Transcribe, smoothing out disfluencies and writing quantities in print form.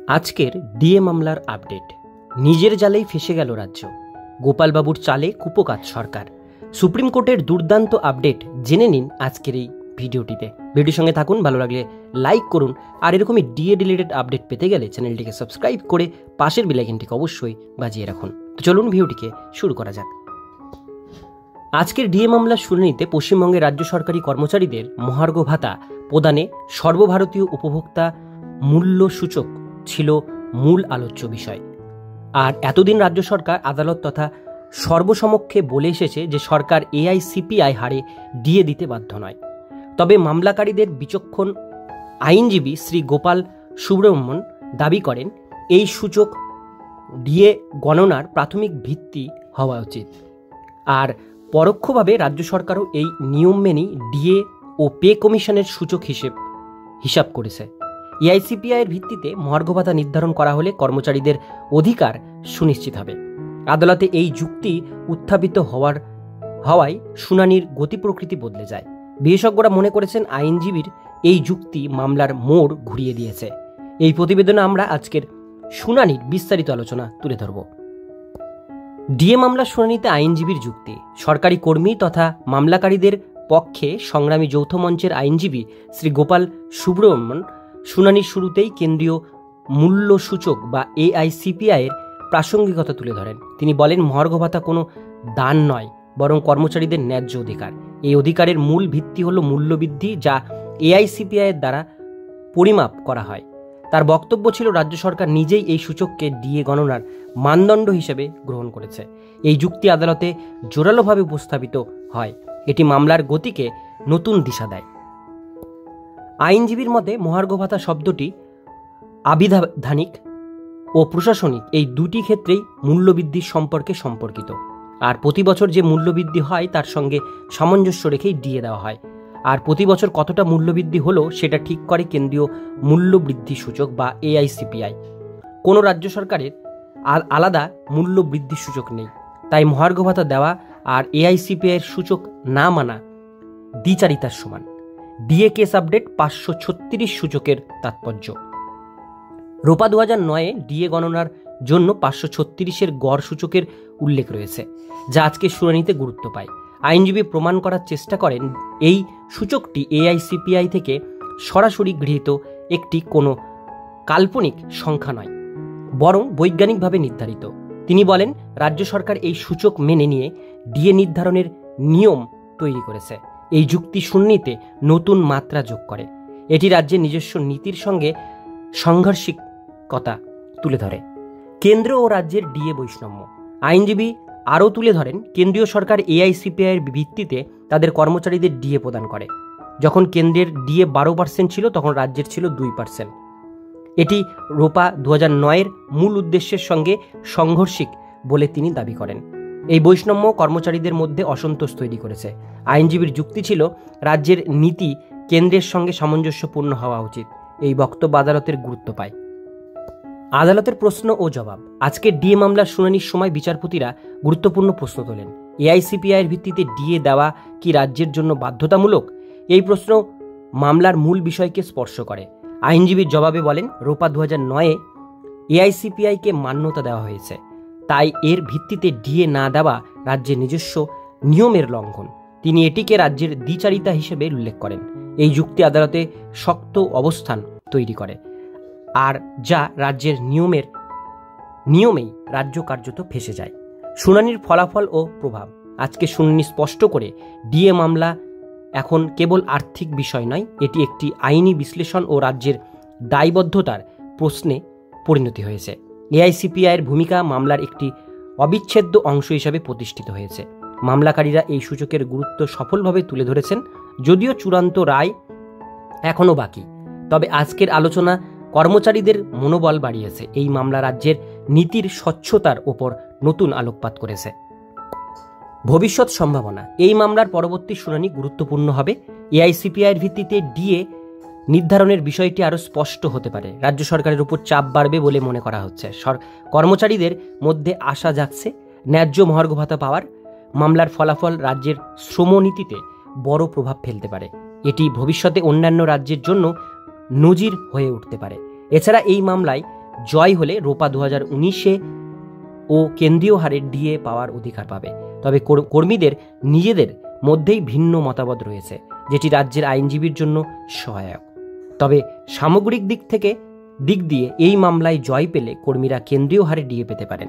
আজকের ডিএ মামলার আপডেট। নিজের জালেই ফেসে গেল রাজ্য, গোপালবাবুর চালে কুপোকাত সরকার। সুপ্রিম কোর্টের দুর্দান্ত আপডেট জেনে নিন আজকের এই ভিডিওটিতে। ভিডিওর সঙ্গে থাকুন, ভালো লাগলে লাইক করুন, আর এরকমই ডিএ রিলেটেড আপডেট পেতে গেলে চ্যানেলটিকে সাবস্ক্রাইব করে পাশের বেল আইকনটিকে অবশ্যই বাজিয়ে রাখুন। তো চলুন ভিডিওটিকে শুরু করা যাক। আজকের ডিএ মামলার শুনানিতে পশ্চিমবঙ্গের রাজ্য সরকারি কর্মচারীদের মহার্ঘ ভাতা প্রদানে সর্বভারতীয় উপভোক্তা মূল্য সূচক ছিল মূল আলোচ্য বিষয়। আর এতদিন রাজ্য সরকার আদালত তথা সর্বসমক্ষে বলে এসেছে যে সরকার এআইসিপিআই হারে ডিএ দিতে বাধ্য নয়। তবে মামলাকারীদের বিচক্ষণ আইনজীবী শ্রী গোপাল সুব্রমণ্যন দাবি করেন এই সূচক ডিএ গণনার প্রাথমিক ভিত্তি হওয়া উচিত। আর পরোক্ষভাবে রাজ্য সরকারও এই নিয়ম মেনেই ডিএ ও পে কমিশনের সূচক হিসাব করেছে। এআইসিপিআইয়ের ভিত্তিতে মহার্ঘ ভাতা নির্ধারণ করা হলে কর্মচারীদের অধিকার সুনিশ্চিত হবে। আদালতে এই যুক্তি উত্থাপিত হওয়ায় শুনানির গতি প্রকৃতি বদলে যায়। বিশেষজ্ঞরা মনে করেছেন আইনজীবীর এই যুক্তি মামলার মোড় ঘুরিয়ে দিয়েছে। এই প্রতিবেদনে আমরা আজকের শুনানির বিস্তারিত আলোচনা তুলে ধরব। ডিএ মামলার শুনানিতে আইনজীবীর যুক্তি। সরকারি কর্মী তথা মামলাকারীদের পক্ষে সংগ্রামী যৌথ মঞ্চের আইনজীবী শ্রী গোপাল সুব্রমণ্যন শুনানির শুরুতেই কেন্দ্রীয় মূল্য সূচক বা এআইসিপিআইয়ের প্রাসঙ্গিকতা তুলে ধরেন। তিনি বলেন, মহার্ঘ ভাতা কোনো দান নয়, বরং কর্মচারীদের ন্যায্য অধিকার। এই অধিকারের মূল ভিত্তি হল মূল্যবৃদ্ধি, যা এআইসিপিআইয়ের দ্বারা পরিমাপ করা হয়। তার বক্তব্য ছিল রাজ্য সরকার নিজেই এই সূচককে ডিএ গণনার মানদণ্ড হিসেবে গ্রহণ করেছে। এই যুক্তি আদালতে জোরালোভাবে উপস্থাপিত হয়। এটি মামলার গতিকে নতুন দিশা দেয়। আইনজীবীর মতে মহার্ঘ ভাতা শব্দটি আবিধানিক ও প্রশাসনিক এই দুটি ক্ষেত্রেই মূল্যবৃদ্ধির সম্পর্কে সম্পর্কিত। আর প্রতি বছর যে মূল্যবৃদ্ধি হয় তার সঙ্গে সামঞ্জস্য রেখেই ডিএ দেওয়া হয়। আর প্রতি বছর কতটা মূল্যবৃদ্ধি হলো সেটা ঠিক করে কেন্দ্রীয় মূল্যবৃদ্ধি সূচক বা এআইসিপিআই। কোনো রাজ্য সরকারের আলাদা মূল্যবৃদ্ধি সূচক নেই। তাই মহার্ঘ ভাতা দেওয়া আর এআইসিপিআইয়ের সূচক না মানা দ্বিচারিতার সমান। ডিএ কেস আপডেট 536 সূচকের তাৎপর্য। রোপা 2009-এ ডিএ গণনার জন্য 536-এর গড় সূচকের উল্লেখ রয়েছে, যা আজকে শুনানিতে গুরুত্ব পায়। আইনজীবী প্রমাণ করার চেষ্টা করেন এই সূচকটি এআইসিপিআই থেকে সরাসরি গৃহীত একটি কোনো কাল্পনিক সংখ্যা নয়, বরং বৈজ্ঞানিকভাবে নির্ধারিত। তিনি বলেন, রাজ্য সরকার এই সূচক মেনে নিয়ে ডিএ নির্ধারণের নিয়ম তৈরি করেছে। এই যুক্তি শুনানিতে নতুন মাত্রা যোগ করে। এটি রাজ্যের নিজস্ব নীতির সঙ্গে সাংঘর্ষিকতা তুলে ধরে। কেন্দ্র ও রাজ্যের ডিএ বৈষম্য। আইনজীবী আরও তুলে ধরেন, কেন্দ্রীয় সরকার এআইসিপিআইয়ের ভিত্তিতে তাদের কর্মচারীদের ডিএ প্রদান করে। যখন কেন্দ্রের ডিএ 12% ছিল, তখন রাজ্যের ছিল 2%। এটি রোপা 2009-এর মূল উদ্দেশ্যের সঙ্গে সাংঘর্ষিক বলে তিনি দাবি করেন। এই বৈষম্য কর্মচারীদের মধ্যে অসন্তোষ তৈরি করেছে। আইনজীবীর যুক্তি ছিল, রাজ্যের নীতি কেন্দ্রের সঙ্গে সামঞ্জস্যপূর্ণ হওয়া উচিত। এই বক্তব্য আদালতের গুরুত্ব পায়। আদালতের প্রশ্ন ও জবাব। আজকের ডিএ মামলার শুনানির সময় বিচারপতিরা গুরুত্বপূর্ণ প্রশ্ন তোলেন। এআইসিপিআইয়ের ভিত্তিতে ডিএ দেওয়া কি রাজ্যের জন্য বাধ্যতামূলক? এই প্রশ্ন মামলার মূল বিষয়কে স্পর্শ করে। আইনজীবীর জবাবে বলেন, রোপা 2009-এ এআইসিপিআইকে মান্যতা দেওয়া হয়েছে, তাই এর ভিত্তিতে ডিএ না দেওয়া রাজ্যের নিজস্ব নিয়মের লঙ্ঘন। তিনি এটিকে রাজ্যের দ্বিচারিতা হিসেবে উল্লেখ করেন। এই যুক্তি আদালতে শক্ত অবস্থান তৈরি করে, আর যা রাজ্যের নিয়মেই রাজ্য কার্যত ফেঁসে যায়। শুনানির ফলাফল ও প্রভাব। আজকে শুনানি স্পষ্ট করে ডিএ মামলা এখন কেবল আর্থিক বিষয় নয়, এটি একটি আইনি বিশ্লেষণ ও রাজ্যের দায়বদ্ধতার প্রশ্নে পরিণতি হয়েছে। এআইসিপিআইয়ের ভূমিকা মামলার একটি অবিচ্ছেদ্য অংশ হিসাবে প্রতিষ্ঠিত হয়েছে। মামলাকারীরা এই সূচকের গুরুত্ব সফলভাবে তুলে ধরেছেন, যদিও চূড়ান্ত রায় এখনও বাকি। তবে আজকের আলোচনা কর্মচারীদের মনোবল বাড়িয়েছে। এই মামলা রাজ্যের নীতির স্বচ্ছতার ওপর নতুন আলোকপাত করেছে। ভবিষ্যৎ সম্ভাবনা। এই মামলার পরবর্তী শুনানি গুরুত্বপূর্ণ হবে। এআইসিপিআইয়ের ভিত্তিতে ডিএ নির্ধারণের বিষয়টি আরও স্পষ্ট হতে পারে। রাজ্য সরকারের উপর চাপ বাড়বে বলে মনে করা হচ্ছে। কর্মচারীদের মধ্যে আশা জাগছে ন্যায্য মহার্ঘ ভাতা পাওয়ার। মামলার ফলাফল রাজ্যের শ্রমনীতিতে বড় প্রভাব ফেলতে পারে। এটি ভবিষ্যতে অন্যান্য রাজ্যের জন্য নজির হয়ে উঠতে পারে। এছাড়া এই মামলায় জয় হলে রোপা 2019-এ ও কেন্দ্রীয় হারে ডিএ পাওয়ার অধিকার পাবে। তবে কর্মীদের নিজেদের মধ্যেই ভিন্ন মতামত রয়েছে, যেটি রাজ্যের আইনজীবীর জন্য সহায়ক। তবে সামগ্রিক দিক দিয়ে এই মামলায় জয় পেলে কর্মীরা কেন্দ্রীয় হারে ডিএ পেতে পারেন।